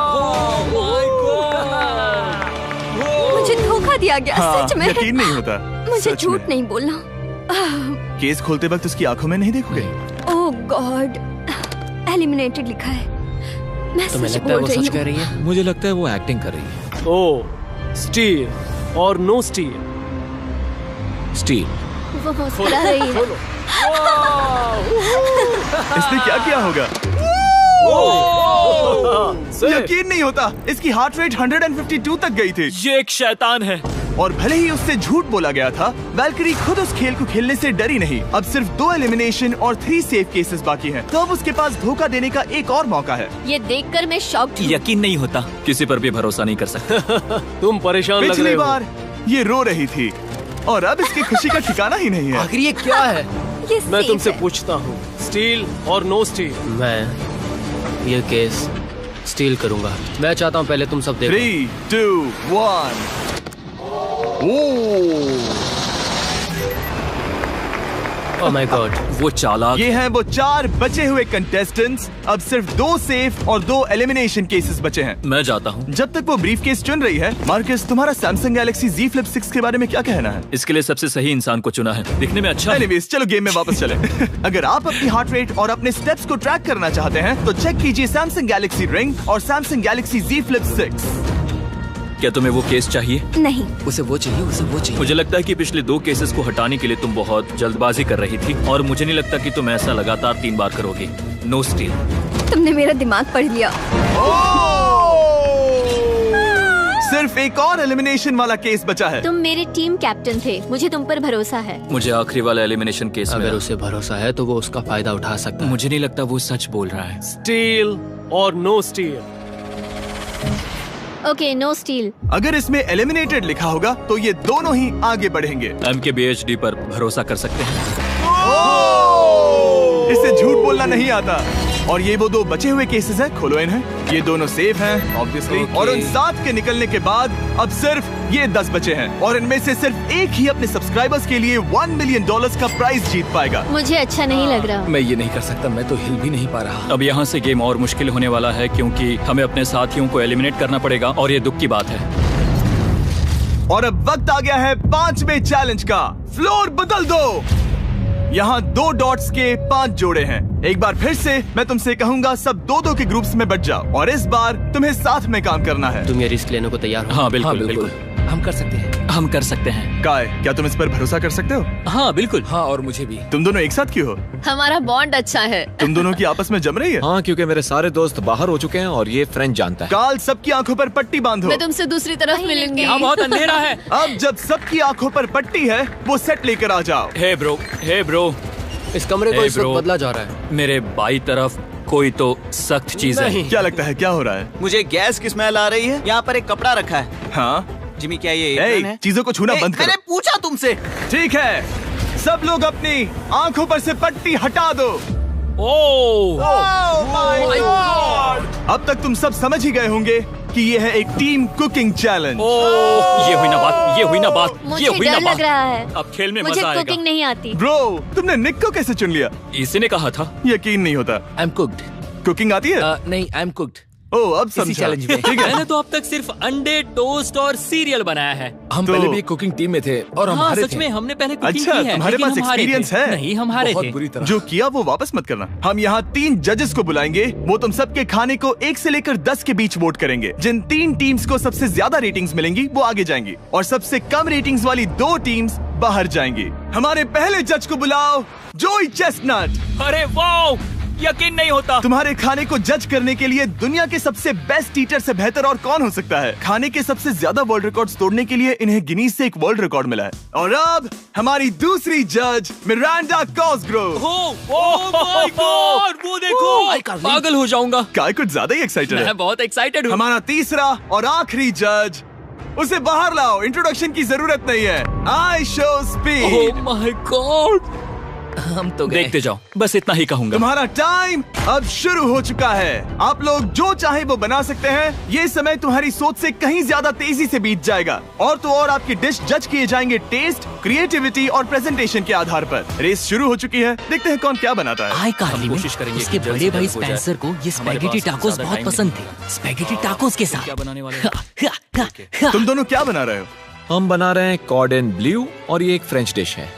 मुझे धोखा दिया गया। हाँ, सच में यकीन नहीं होता। मुझे सच झूठ में। नहीं बोलना। केस खोलते वक्त उसकी आंखों में नहीं देखोगे? ओह गॉड, एलिमिनेटेड लिखा है। मैं तुम्हें सच लगता है बोल वो रही सच कह हूँ। रही है? मुझे लगता है वो एक्टिंग कर रही है। ओह, स्टील और नो स्टील? स्टील। वो मुस्कुरा रही है। इसने क्या किया होगा? यकीन नहीं होता, इसकी हार्ट रेट 152 तक गई थी। ये एक शैतान है। और भले ही उससे झूठ बोला गया था, वैल्करी खुद उस खेल को खेलने से डरी नहीं। अब सिर्फ 2 एलिमिनेशन और 3 सेफ केसेस बाकी हैं। तो अब उसके पास धोखा देने का एक और मौका है। ये देखकर मैं शॉक्ड हूँ। यकीन नहीं होता, किसी पर भी भरोसा नहीं कर सकते। तुम परेशान लग पिछली रहे हो। बार ये रो रही थी और अब इसकी खुशी का ठिकाना ही नहीं है। आखिर ये क्या है? ये मैं safe तुमसे है। पूछता हूँ, स्टील और नो स्टील? मैं ये केस स्टील करूंगा। मैं चाहता हूँ पहले तुम सब देखो। 3, 2, 1। ओह माय गॉड, वो चालाक। ये हैं वो 4 बचे हुए कंटेस्टेंट्स। अब सिर्फ 2 सेफ और 2 एलिमिनेशन केसेस बचे हैं। मैं जाता हूँ। जब तक वो ब्रीफकेस चुन रही है, मार्कस, तुम्हारा सैमसंग गैलेक्सी Z Flip 6 के बारे में क्या कहना है? इसके लिए सबसे सही इंसान को चुना है, दिखने में अच्छा है। एनीवेज, चलो गेम में वापस चलें। अगर आप अपनी हार्ट रेट और अपने स्टेप्स को ट्रैक करना चाहते हैं तो चेक कीजिए सैमसंग गैलेक्सी रिंग और सैमसंग गैलेक्सी Z Flip 6। क्या तुम्हें वो केस चाहिए? नहीं, उसे वो चाहिए, उसे वो चाहिए। मुझे लगता है कि पिछले 2 केसेस को हटाने के लिए तुम बहुत जल्दबाजी कर रही थी, और मुझे नहीं लगता कि तुम ऐसा लगातार 3 बार करोगी। No steal. तुमने मेरा दिमाग पढ़ लिया। सिर्फ एक और एलिमिनेशन वाला केस बचा है। तुम मेरे टीम कैप्टन थे, मुझे तुम पर भरोसा है। मुझे आखिरी वाला एलिमिनेशन केस अगर में उसे भरोसा है तो वो उसका फायदा उठा सकता है। मुझे नहीं लगता वो सच बोल रहा है। स्टील और no steal? Okay, no steal. अगर इसमें एलिमिनेटेड लिखा होगा तो ये दोनों ही आगे बढ़ेंगे। MKBHD पर भरोसा कर सकते हैं। इसे झूठ बोलना नहीं आता। और ये वो 2 बचे हुए केसेस हैं, खोलो इन्हें। ये दोनों सेफ हैं ऑब्वियसली। और उन 7 के निकलने के बाद अब सिर्फ ये 10 बचे हैं, और इनमें से सिर्फ एक ही अपने सब्सक्राइबर्स के लिए $1 मिलियन का प्राइज जीत पाएगा। मुझे अच्छा नहीं लग रहा। मैं ये नहीं कर सकता, मैं तो हिल भी नहीं पा रहा। अब यहाँ से गेम और मुश्किल होने वाला है, क्योंकि हमें अपने साथियों को एलिमिनेट करना पड़ेगा, और ये दुख की बात है। और अब वक्त आ गया है 5वें चैलेंज का। फ्लोर बदल दो। यहाँ 2 डॉट्स के 5 जोड़े हैं। एक बार फिर से मैं तुमसे कहूँगा, सब 2-2 के ग्रुप्स में बट जाओ और इस बार तुम्हें साथ में काम करना है। तुम ये रिस्क लेने को तैयार हो? हाँ बिल्कुल बिल्कुल, हम कर सकते हैं। हम कर सकते हैं। काय, क्या तुम इस पर भरोसा कर सकते हो? हाँ बिल्कुल। हाँ, और मुझे भी। तुम दोनों एक साथ क्यों हो? हमारा बॉन्ड अच्छा है। तुम दोनों की आपस में जम रही है? हाँ, क्योंकि मेरे सारे दोस्त बाहर हो चुके हैं और ये फ्रेंड जानता है। काल, सबकी आंखों पर पट्टी बांधो। मैं तुमसे दूसरी तरफ मिलूंगी। यहाँ बहुत अंधेरा है। अब जब सबकी आंखों पर पट्टी है, वो सेट लेकर आ जाओ। हे ब्रो, इस कमरे को इस वक्त बदला जा रहा है। मेरे बाई तरफ कोई तो सख्त चीज है। क्या लगता है क्या हो रहा है? मुझे गैस की स्मेल आ रही है। यहाँ पर एक कपड़ा रखा है। हाँ जिमी, क्या ये एप्रन है? चीजों को छूना बंद करो। मैंने पूछा तुमसे। ठीक है, सब लोग अपनी आंखों पर से पट्टी हटा दो। Oh my God! अब तक तुम सब समझ ही गए होंगे कि ये है एक टीम कुकिंग चैलेंज। ये हुई ना बात। मुझे डर लग रहा है। अब खेल में मुझे मजा आएगा। कुकिंग नहीं आती। ब्रो, तुमने निक को कैसे चुन लिया? इसी ने कहा था। यकीन नहीं होता। I am cooked. कुकिंग आती है? नहीं, आई एम कुक्ड। ओह, अब समझा। चैलेंज में। ठीक है। मैंने तो अब तक सिर्फ अंडे, टोस्ट और सीरियल बनाया है। हम पहले भी कुकिंग टीम में थे और हम हाँ, हारे सच थे। में हमने पहले कुकिंग अच्छा, की है। तुम्हारे लेकिन पास हम हारे एक्सपीरियंस थे। है? नहीं, हम हारे बहुत थे। बुरी तरह। जो किया वो वापस मत करना। हम यहाँ 3 जजेस को बुलाएंगे। वो तुम सबके खाने को 1 से लेकर 10 के बीच वोट करेंगे। जिन 3 टीम्स को सबसे ज्यादा रेटिंग्स मिलेंगी वो आगे जाएंगी और सबसे कम रेटिंग्स वाली 2 टीम्स बाहर जाएंगी। हमारे पहले जज को बुलाओ, जोई चेस्टनट। अरे वाओ, यकीन नहीं होता। तुम्हारे खाने को जज करने के लिए दुनिया के सबसे बेस्ट ईटर से बेहतर और कौन हो सकता है? खाने के सबसे ज्यादा वर्ल्ड रिकॉर्ड्स तोड़ने के लिए इन्हें गिनीज से एक वर्ल्ड रिकॉर्ड मिला है। और अब हमारी दूसरी जज मिरांडा कॉसग्रोव। ओह माय गॉड, वो देखो। पागल हो जाऊंगा। काय कुछ ज्यादा ही एक्साइटेड है। मैं बहुत एक्साइटेड हूँ। हमारा तीसरा और आखिरी जज, उसे बाहर लाओ। इंट्रोडक्शन की जरूरत नहीं है। I show speed. Oh my God, हम तो गए। देखते जाओ, बस इतना ही कहूंगा। तुम्हारा टाइम अब शुरू हो चुका है। आप लोग जो चाहे वो बना सकते हैं। ये समय तुम्हारी सोच से कहीं ज्यादा तेजी से बीत जाएगा। और तो और आपकी डिश जज किए जाएंगे टेस्ट, क्रिएटिविटी और प्रेजेंटेशन के आधार पर। रेस शुरू हो चुकी है। देखते हैं कौन क्या बनाता है। हाय कार्ली, कोशिश करेंगे उसके कि जल्द बड़े से भाई जल्द हो जाए। स्पेंसर को ये हमारे स्पैगेटी पास टाकोस ज्यादा बहुत टाइम पसंद नहीं थे। स्पैगेटी टाकोस के साथ क्या बनाने वाले हो? तुम दोनों क्या बना रहे हो? हम बना रहे हैं कॉर्डन ब्लू और ये एक फ्रेंच डिश है।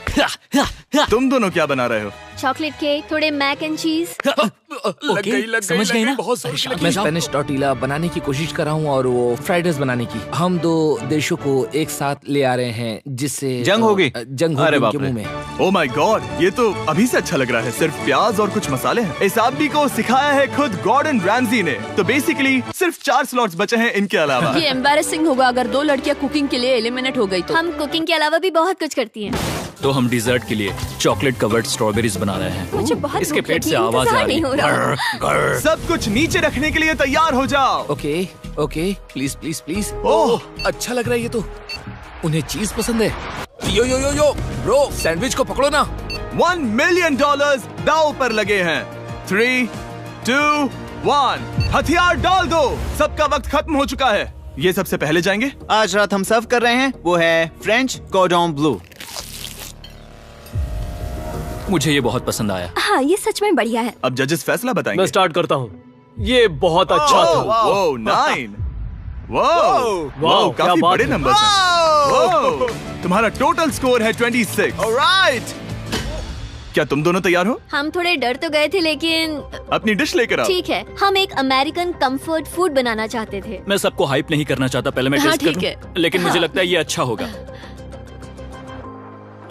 तुम दोनों क्या बना रहे हो? चॉकलेट केक, थोड़े मैक एंड चीज। लग गई, समझ गई ना? बहुत मैं स्पेनिश टॉर्टिला बनाने की कोशिश कर रहा हूँ और वो फ्राइड राइस बनाने की। हम 2 देशों को एक साथ ले आ रहे हैं जिससे जंग होगी। जंग अरे होगी बाप उनके रे। मुंह में। ओ माय गॉड, ये तो अभी से अच्छा लग रहा है। सिर्फ प्याज और कुछ मसाले हैं। इस आदमी को सिखाया है खुद गॉर्डन रैमजी ने। तो बेसिकली सिर्फ 4 स्लॉट्स बचे हैं इनके अलावा। ये एम्बैरेसिंग होगा अगर 2 लड़कियां कुकिंग के लिए एलिमिनेट हो गई तो। हम कुकिंग के अलावा भी बहुत कुछ करती हैं। तो हम डिजर्ट के लिए चॉकलेट कवर्ड स्ट्रॉबेरीज बना रहे हैं। मुझे बहुत इसके भूख पेट लगी, से आवाज आ इंतजार रही नहीं हो रहा। है। सब कुछ नीचे रखने के लिए तैयार हो जाओ। Okay okay, please please please. ओह, अच्छा लग रहा है ये तो। उन्हें चीज पसंद है। यो यो यो यो ब्रो, सैंडविच को पकड़ो ना। $1 मिलियन दांव पर लगे हैं। 3, 2, 1, हथियार डाल दो। सबका वक्त खत्म हो चुका है। ये सबसे पहले जाएंगे। आज रात हम सर्व कर रहे हैं वो है फ्रेंच कॉर्डन ब्लू। मुझे ये बहुत पसंद आया। हाँ, ये सच में बढ़िया है। अब जजेस फैसला बताएंगे। मैं स्टार्ट करता हूँ। ये बहुत अच्छा था। वो 9। वाओ, वाओ, क्या काफी बात बड़े है। नंबर हैं। तुम्हारा टोटल स्कोर है 26। ऑलराइट, क्या तुम दोनों तैयार हो? हम थोड़े डर तो गए थे लेकिन अपनी डिश लेकर आओ। ठीक है। हम एक अमेरिकन कंफर्ट फूड बनाना चाहते थे। मैं सबको हाइप नहीं करना चाहता, पहले मैं हाँ, टेस्ट ठीक करूं। लेकिन मुझे लगता है ये अच्छा होगा।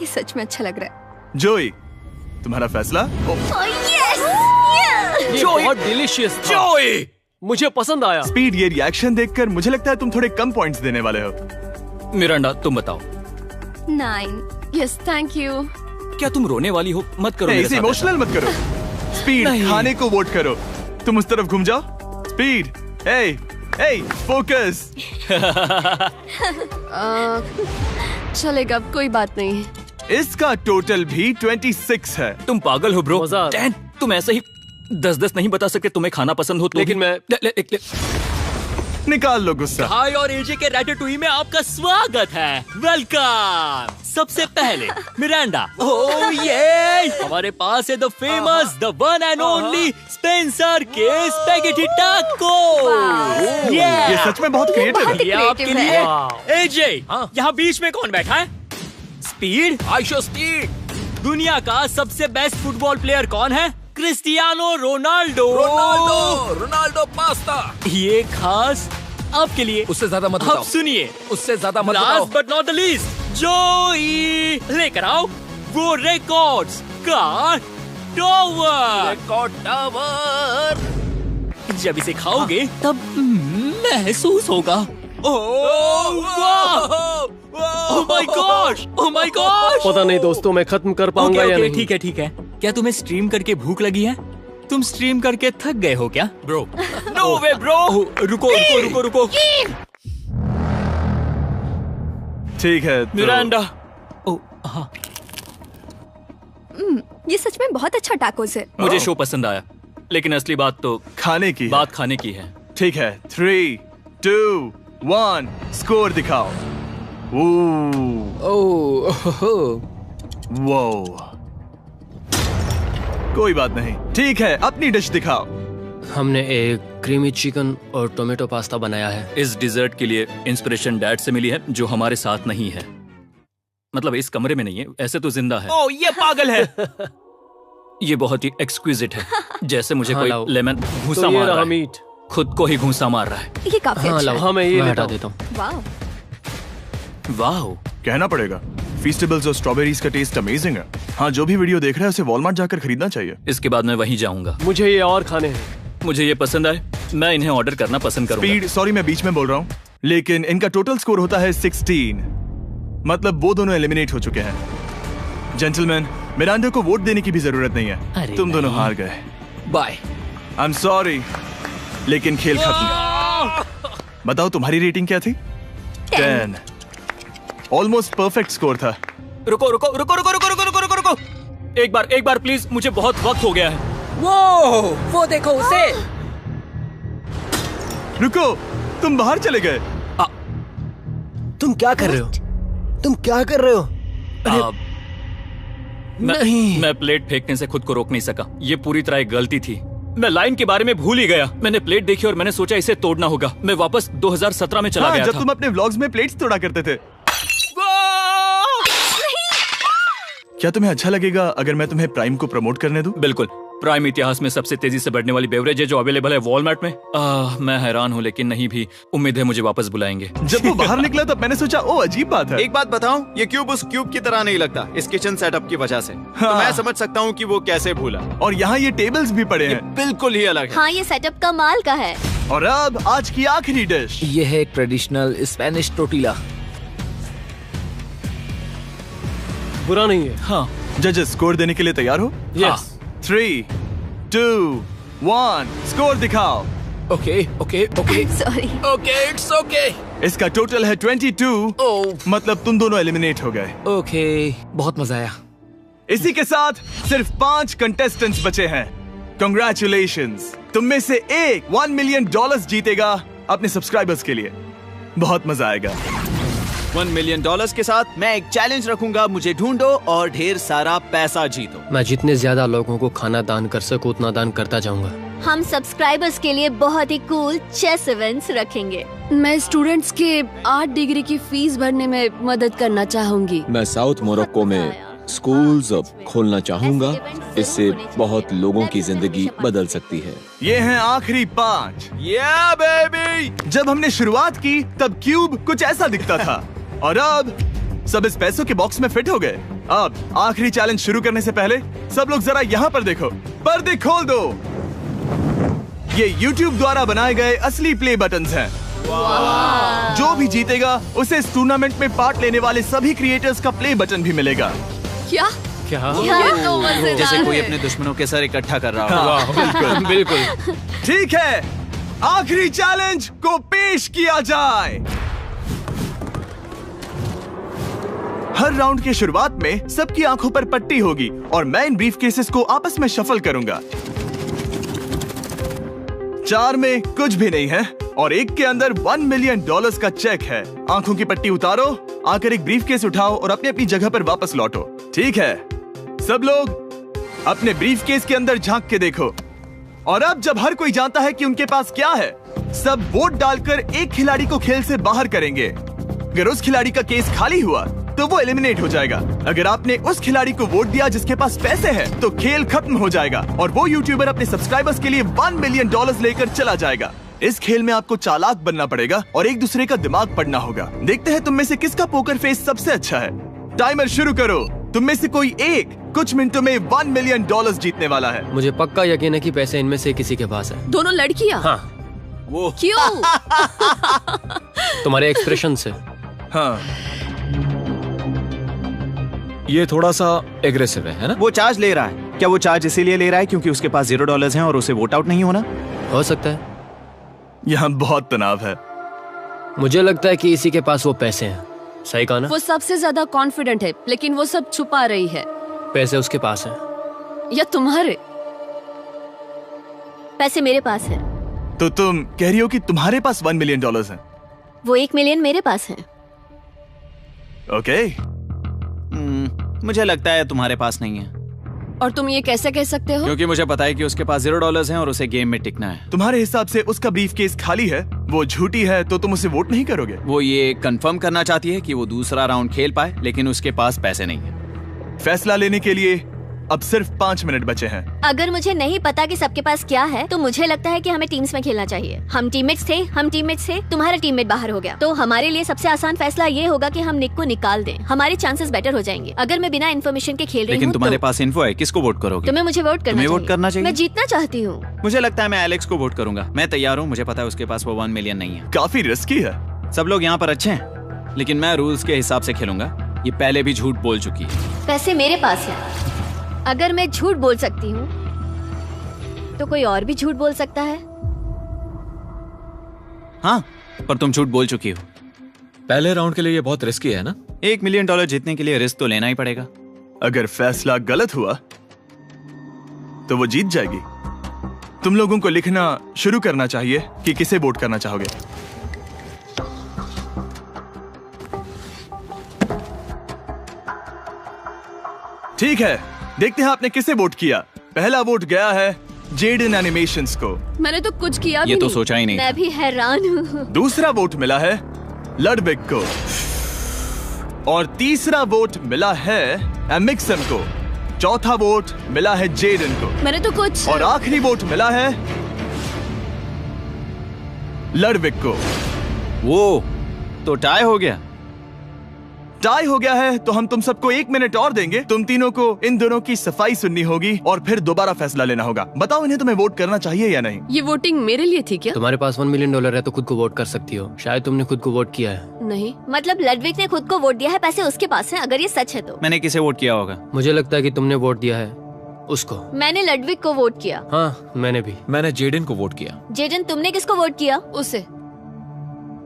ये सच में अच्छा लग रहा है। जोई, तुम्हारा फैसला? ये बहुत डिलीशियस था। जोई, मुझे पसंद आया। स्पीड, ये रिएक्शन देखकर मुझे लगता है तुम थोड़े कम पॉइंट्स देने वाले हो। मिरांडा तुम बताओ। 9। Yes, thank you. क्या तुम रोने वाली हो? मत करो मेरे इसे साथ इमोशनल मत करो। स्पीड, खाने को वोट करो। तुम उस तरफ घूम जाओ। Speed, focus. चलेगा, कोई बात नहीं। इसका टोटल भी 26 है। तुम पागल हो ब्रो। मजा आ रहा है। डैन, तुम ऐसे ही 10-10 नहीं बता सकते। तुम्हें खाना पसंद हो तो लेकिन मैं निकाल लो गुस्सा। हाय और एजे के रैटेटुई में आपका स्वागत है। वेलकम। सबसे पहले मिरांडा। ओह ये हमारे पास है the famous, the one and only Spencer के स्पैगेटी टाको। ये सच में बहुत क्रिएटिव है। ये आपके लिए। एजे, यहाँ बीच में कौन बैठा है? स्पीड। I show speed. दुनिया का सबसे बेस्ट फुटबॉल प्लेयर कौन है? Cristiano Ronaldo. Ronaldo pasta. ये खास आपके लिए। उससे ज्यादा मत अब बताओ। सुनिए, उससे ज्यादा मत बताओ। Last but not the least, जोई लेकर आओ वो रिकॉर्ड्स का टावर। Record tower. जब इसे खाओगे तब महसूस होगा। Oh my gosh, oh my gosh. पता नहीं दोस्तों, मैं खत्म कर पाऊंगा या नहीं। ठीक है ठीक है। क्या तुम्हें स्ट्रीम करके भूख लगी है? तुम स्ट्रीम करके थक गए हो क्या? Bro no way bro. रुको रुको रुको रुको। ठीक है तो... मिरांडा। हाँ, ये सच में बहुत अच्छा टाकोस है। मुझे शो पसंद आया, लेकिन असली बात तो खाने की बात खाने की है। ठीक है, 3, 2, 1 स्कोर दिखाओ। वो कोई बात नहीं। ठीक है, अपनी डिश दिखाओ। हमने एक क्रीमी चिकन और टोमेटो पास्ता बनाया है। इस डिजर्ट के लिए इंस्पिरेशन डैड से मिली है, जो हमारे साथ नहीं है। मतलब इस कमरे में नहीं है, ऐसे तो जिंदा है। ओह ये पागल है। ये बहुत ही एक्सक्विजिट है, जैसे मुझे हाँ, कोई लाओ। लेमन घूंसा तो ये मार रहा रहा है। मीट। खुद को ही घूंसा मार रहा है। ये काफी हाँ अच्छा लाओ। है। हाँ मैं ये मैं हटा हटा देता हूँ। वाह। वाह, कहना पड़ेगा, फीस्टेबल्स और स्ट्रॉबेरीज का टेस्ट अमेजिंग है। हाँ, जो भी वीडियो देख रहा है उसे वॉलमार्ट जाकर खरीदना चाहिए। इसके बाद मैं वहीं जाऊंगा। मुझे ये और खाने हैं। मुझे ये पसंद आए, मैं इन्हें ऑर्डर करना पसंद करूंगा। स्पीड, सॉरी मैं बीच में बोल रहा हूँ, लेकिन इनका टोटल स्कोर होता है 16। मतलब वो दोनों एलिमिनेट हो चुके हैं। जेंटलमैन, मिरांडा को वोट देने की भी जरूरत नहीं है। तुम दोनों हार गए। बाय। आई एम सॉरी, लेकिन खेल खत्म। बताओ तुम्हारी रेटिंग क्या थी? 10। ऑलमोस्ट परफेक्ट स्कोर था। रुको रुको रुको रुको रुको रुको रुको रुको रुको। एक बार प्लीज, मुझे बहुत वक्त हो गया है। वो देखो उसे। रुको, तुम बाहर चले गए। तुम क्या कर रहे हो? तुम क्या कर रहे हो? मैं प्लेट फेंकने से खुद को रोक नहीं सका। ये पूरी तरह एक गलती थी। मैं लाइन के बारे में भूल ही गया। मैंने प्लेट देखी और मैंने सोचा इसे तोड़ना होगा। मैं वापस 2017 में चला गया जब था। तुम अपने व्लॉग्स में प्लेट्स तोड़ा करते थे। क्या तुम्हें अच्छा लगेगा अगर मैं तुम्हें प्राइम को प्रमोट करने दूं? बिल्कुल। प्राइम इतिहास में सबसे तेजी से बढ़ने वाली बेवरेज है जो अवेलेबल है वॉलमार्ट में। मैं हैरान हूँ, लेकिन नहीं भी। उम्मीद है मुझे वापस बुलाएंगे। जब वो बाहर निकला तब मैंने सोचा ओ अजीब बात है। एक बात बताऊं, ये क्यूब उस क्यूब की तरह नहीं लगता इस किचन सेटअप की वजह से। तो मैं समझ सकता हूँ कि वो कैसे भूला। और यहाँ ये टेबल्स भी पड़े हैं, बिल्कुल ही अलग है। हाँ, ये सेटअप कमाल का है। और अब आज की आखिरी डिश। ये है एक ट्रेडिशनल स्पेनिश टोर्टिला। बुरा नहीं है। हाँ। जजेस स्कोर देने के लिए तैयार हो? यस। 3, 2, 1 स्कोर दिखाओ। Okay okay okay sorry. Okay it's okay. इसका टोटल है 22। मतलब तुम दोनों एलिमिनेट हो गए। ओके, बहुत मजा आया। इसी के साथ सिर्फ 5 कंटेस्टेंट्स बचे हैं। कंग्रेचुलेशंस, तुम में से एक $1 मिलियन जीतेगा अपने सब्सक्राइबर्स के लिए। बहुत मजा आएगा। $1 मिलियन के साथ मैं एक चैलेंज रखूंगा, मुझे ढूंढो और ढेर सारा पैसा जीतो। मैं जितने ज्यादा लोगों को खाना दान कर सकूं उतना दान करता जाऊंगा। हम सब्सक्राइबर्स के लिए बहुत ही कूल चेस इवेंट्स रखेंगे। मैं स्टूडेंट्स के 8 डिग्री की फीस भरने में मदद करना चाहूंगी। मैं साउथ मोरक्को में स्कूल्स खोलना चाहूंगा। इससे बहुत लोगों की जिंदगी बदल सकती है। ये हैं आखिरी 5। Yeah, baby! जब हमने शुरुआत की तब क्यूब कुछ ऐसा दिखता था और अब सब इस पैसों के बॉक्स में फिट हो गए। अब आखिरी चैलेंज शुरू करने से पहले सब लोग जरा यहाँ पर देखो। पर्दे खोल दो। ये YouTube द्वारा बनाए गए असली प्ले बटन्स हैं। जो भी जीतेगा उसे इस टूर्नामेंट में पार्ट लेने वाले सभी क्रिएटर्स का प्ले बटन भी मिलेगा। क्या? ये तो मजेदार जैसे कोई है। अपने दुश्मनों के सर इकट्ठा कर रहा हो। बिल्कुल बिल्कुल। ठीक है, आखिरी चैलेंज को पेश किया जाए। हर राउंड की शुरुआत में सबकी आंखों पर पट्टी होगी और मैं इन ब्रीफ केसेस को आपस में शफल करूंगा। 4 में कुछ भी नहीं है और एक के अंदर $1 मिलियन का चेक है। आंखों की पट्टी उतारो, आकर एक ब्रीफ केस उठाओ और अपनी अपनी जगह पर वापस लौटो। ठीक है, सब लोग अपने ब्रीफ केस के अंदर झांक के देखो। और अब जब हर कोई जानता है कि उनके पास क्या है, सब वोट डालकर एक खिलाड़ी को खेल से बाहर करेंगे। अगर उस खिलाड़ी का केस खाली हुआ तो वो एलिमिनेट हो जाएगा। अगर आपने उस खिलाड़ी को वोट दिया जिसके पास पैसे हैं, तो खेल खत्म हो जाएगा और वो यूट्यूबर अपने सब्सक्राइबर्स के लिए $1 मिलियन लेकर चला जाएगा। इस खेल में आपको चालाक बनना पड़ेगा और एक दूसरे का दिमाग पढ़ना होगा। देखते हैं तुम में से किसका पोकर फेस सबसे अच्छा है। टाइमर शुरू करो। तुम में से कोई एक कुछ मिनटों में $1 मिलियन जीतने वाला है। मुझे पक्का यकीन है कि पैसे इनमें से किसी के पास है। दोनों लड़कियाँ? हाँ। वो क्यों? तुम्हारे एक्सप्रेशन से। हाँ। ये थोड़ा सा एग्रेसिव है ना? वो चार्ज ले रहा है। क्या वो चार्ज इसीलिए ले रहा है क्योंकि उसके पास $0 हैं और उसे वोट आउट नहीं होना? हो सकता है। यहाँ बहुत तनाव है। मुझे लगता है कि इसी के पास वो पैसे हैं। सही कहा ना? वो सबसे ज्यादा कॉन्फिडेंट है, लेकिन वो सब छुपा रही है। पैसे उसके पास हैं। या तुम्हारे? पैसे मेरे पास है। तो तुम कह रही हो कि तुम्हारे पास $1 मिलियन है? वो 1 मिलियन मेरे पास है। ओके। मुझे लगता है तुम्हारे पास नहीं है। और तुम ये कैसे कह सकते हो? क्योंकि मुझे पता है कि उसके पास $0 हैं और उसे गेम में टिकना है। तुम्हारे हिसाब से उसका ब्रीफ केस खाली है, वो झूठी है, तो तुम उसे वोट नहीं करोगे? वो ये कंफर्म करना चाहती है कि वो दूसरा राउंड खेल पाए, लेकिन उसके पास पैसे नहीं है। फैसला लेने के लिए अब सिर्फ 5 मिनट बचे हैं। अगर मुझे नहीं पता कि सबके पास क्या है, तो मुझे लगता है कि हमें टीम्स में खेलना चाहिए। हम टीममेट्स थे, तुम्हारा टीममेट बाहर हो गया, तो हमारे लिए सबसे आसान फैसला ये होगा कि हम निक को निकाल दें। हमारे चांसेस बेटर हो जाएंगे। अगर मैं बिना इन्फॉर्मेशन के खेल रही हूँ, लेकिन तुम्हारे पास इन्फो है, किसको वोट करोगे? तुम्हें मुझे वोट करना चाहिए। मैं जीतना चाहती हूँ। मुझे लगता है मैं एलेक्स को वोट करूंगा। मैं तैयार हूँ। मुझे पता है उसके पास वो 1 मिलियन नहीं है। काफी रिस्की है। सब लोग यहाँ पर अच्छे हैं, लेकिन मैं रूल्स के हिसाब से खेलूंगा। ये पहले भी झूठ बोल चुकी है। पैसे मेरे पास है। अगर मैं झूठ बोल सकती हूँ, तो कोई और भी झूठ बोल सकता है। हाँ, पर तुम झूठ बोल चुकी हो। पहले राउंड के लिए ये बहुत रिस्की है ना? $1 मिलियन जीतने के लिए रिस्क तो लेना ही पड़ेगा। अगर फैसला गलत हुआ, तो वो जीत जाएगी। तुम लोगों को लिखना शुरू करना चाहिए कि किसे वोट करना चाहोगे। ठीक है, देखते हैं आपने किसे वोट किया। पहला वोट गया है जेडन एनिमेशंस को। मैंने तो कुछ किया भी ये नहीं। तो सोचा ही नहीं। मैं भी हैरान हूँ। दूसरा वोट मिला है लडविग को और तीसरा वोट मिला है एमिक्सन को। चौथा वोट मिला है जेडन को। मैंने तो कुछ। और आखिरी वोट मिला है लडविग को। वो तो टाई हो गया। टाई हो गया है तो हम तुम सबको 1 मिनट और देंगे। तुम तीनों को इन दोनों की सफाई सुननी होगी और फिर दोबारा फैसला लेना होगा। बताओ इन्हें तुम्हें वोट करना चाहिए या नहीं। ये वोटिंग मेरे लिए थी क्या? तुम्हारे पास $1 मिलियन है तो खुद को वोट कर सकती हो। शायद तुमने खुद को वोट किया है। नहीं, मतलब लडविग ने खुद को वोट दिया है, पैसे उसके पास हैं। अगर ये सच है तो मैंने किसे वोट किया होगा? मुझे लगता है कि तुमने वोट दिया है उसको। मैंने लडविग को वोट किया। हाँ, मैंने भी। मैंने जेडन को वोट किया। जेडन, तुमने किसको वोट किया? उसे।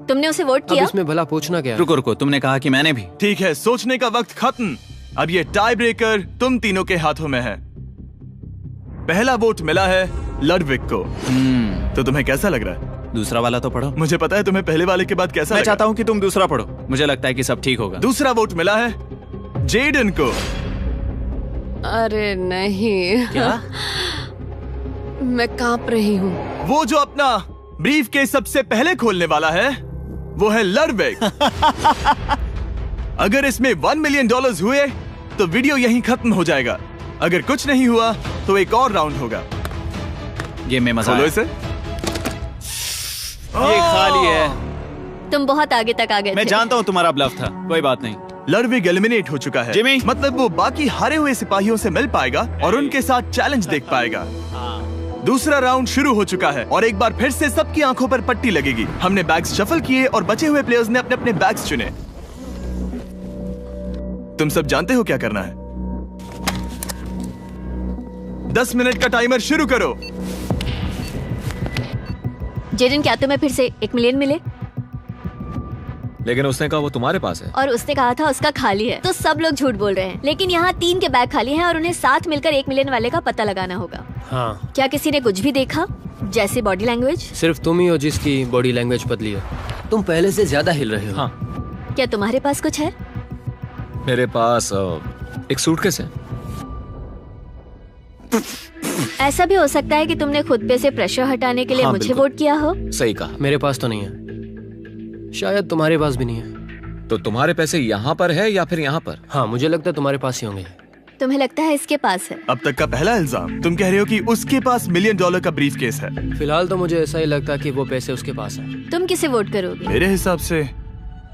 तुमने उसे वोट किया? अब इसमें भला पूछना क्या? रुको, तुमने कहा कि मैंने भी। ठीक है, सोचने का वक्त खत्म। अब ये टाई ब्रेकर तुम तीनों के हाथों में है। पहला वोट मिला है लडविग को। तो तुम्हें कैसा लग रहा है? दूसरा वाला तो पढ़ो। मुझे पता है तुम्हें पहले वाले के बाद कैसा मैं लगा। चाहता हूँ कि तुम दूसरा पढ़ो। मुझे लगता है कि सब ठीक होगा। दूसरा वोट मिला है जेडन को। अरे नहीं। क्या? मैं कांप रही हूँ। वो जो अपना ब्रीफ केस सबसे पहले खोलने वाला है, वो है लडविग। अगर इसमें $1 मिलियन हुए तो वीडियो यहीं खत्म हो जाएगा। अगर कुछ नहीं हुआ तो एक और राउंड होगा। गेम में मजा खोलो आया। इसे। ये खाली है। तुम बहुत आगे तक आ गए मैं थे। जानता हूँ तुम्हारा ब्लफ था, कोई बात नहीं। लडविग एलिमिनेट हो चुका है। जिमी, मतलब वो बाकी हारे हुए सिपाहियों से मिल पाएगा और उनके साथ चैलेंज देख पाएगा। दूसरा राउंड शुरू हो चुका है और एक बार फिर से सबकी आंखों पर पट्टी लगेगी। हमने बैग्स शफल किए और बचे हुए प्लेयर्स ने अपने अपने बैग्स चुने। तुम सब जानते हो क्या करना है। 10 मिनट का टाइमर शुरू करो। जेडन, क्या तुम्हें फिर से 1 मिलियन मिले? लेकिन उसने कहा वो तुम्हारे पास है। और उसने कहा था उसका खाली है। तो सब लोग झूठ बोल रहे हैं। लेकिन यहाँ 3 के बैग खाली हैं और उन्हें साथ मिलकर 1 मिलियन वाले का पता लगाना होगा। हाँ। क्या किसी ने कुछ भी देखा, जैसे बॉडी लैंग्वेज? सिर्फ तुम ही हो जिसकी बॉडी लैंग्वेज बदली है। तुम पहले से ज्यादा हिल रहे हो। हाँ। क्या तुम्हारे पास कुछ है? मेरे पास एक सूटकेस है। ऐसा भी हो सकता है कि तुमने खुद पे से प्रेशर हटाने के लिए मुझे वोट किया हो। सही कहा। मेरे पास तो नहीं है। शायद तुम्हारे पास भी नहीं है। तो तुम्हारे पैसे यहाँ पर है या फिर यहाँ पर? हाँ, मुझे लगता है तुम्हारे पास ही होंगे। तुम्हें लगता है इसके पास है? अब तक का पहला इल्जाम। तुम कह रहे हो कि उसके पास $1 मिलियन का ब्रीफ केस है। फिलहाल तो मुझे ऐसा ही लगता है कि वो पैसे उसके पास हैं। तुम किसे वोट करोगे? मेरे हिसाब से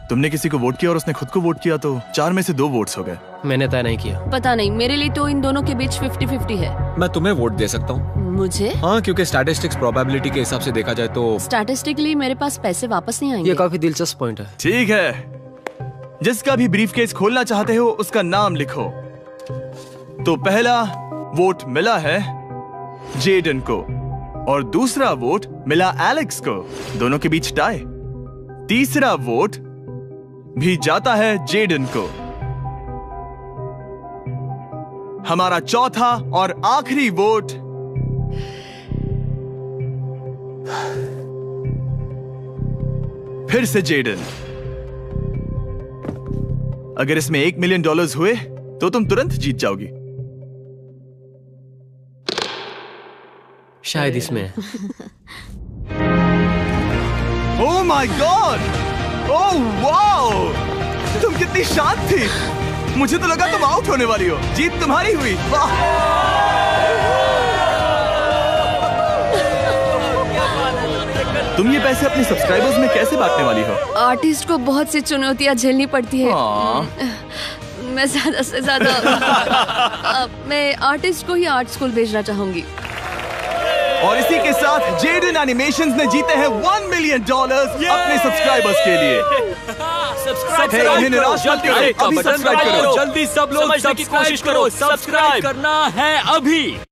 तुमने किसी को वोट किया और उसने खुद को वोट किया, तो 4 में से 2 वोट्स हो गए। मैंने तय नहीं किया। पता नहीं, मेरे लिए तो इन दोनों के बीच 50-50 है। मैं तुम्हें वोट दे सकता हूँ। मुझे? हाँ, क्योंकि स्टैटिस्टिक्स प्रोबेबिलिटी के हिसाब से देखा जाए तो स्टैटिस्टिकली मेरे पास पैसे वापस नहीं आएंगे। ये काफी दिलचस्प पॉइंट है। ठीक है, जिसका भी ब्रीफ केस खोलना चाहते हो उसका नाम लिखो। तो पहला वोट मिला है जेडन को और दूसरा वोट मिला एलेक्स को। दोनों के बीच टाई। तीसरा वोट भी जाता है जेडन को। हमारा चौथा और आखिरी वोट फिर से जेडन। अगर इसमें $1 मिलियन हुए तो तुम तुरंत जीत जाओगी। शायद इसमें। Oh my God! Oh wow! तुम कितनी शांत थी। मुझे तो लगा तुम आउट होने वाली हो। जीत तुम्हारी हुई। वाह! तुम ये पैसे अपने सब्सक्राइबर्स में कैसे बांटने वाली हो? आर्टिस्ट को बहुत सी चुनौतियाँ झेलनी पड़ती है। मैं ज्यादा से ज्यादा मैं आर्टिस्ट को ही आर्ट स्कूल भेजना चाहूंगी। और इसी के साथ जेडन एनिमेशंस ने जीते हैं $1 मिलियन अपने सब्सक्राइबर्स के लिए। सब्सक्राइब करो, अभी सब्सक्राइब करो। जल्दी सब लोग समझने की कोशिश करो। सब्सक्राइब करना है अभी।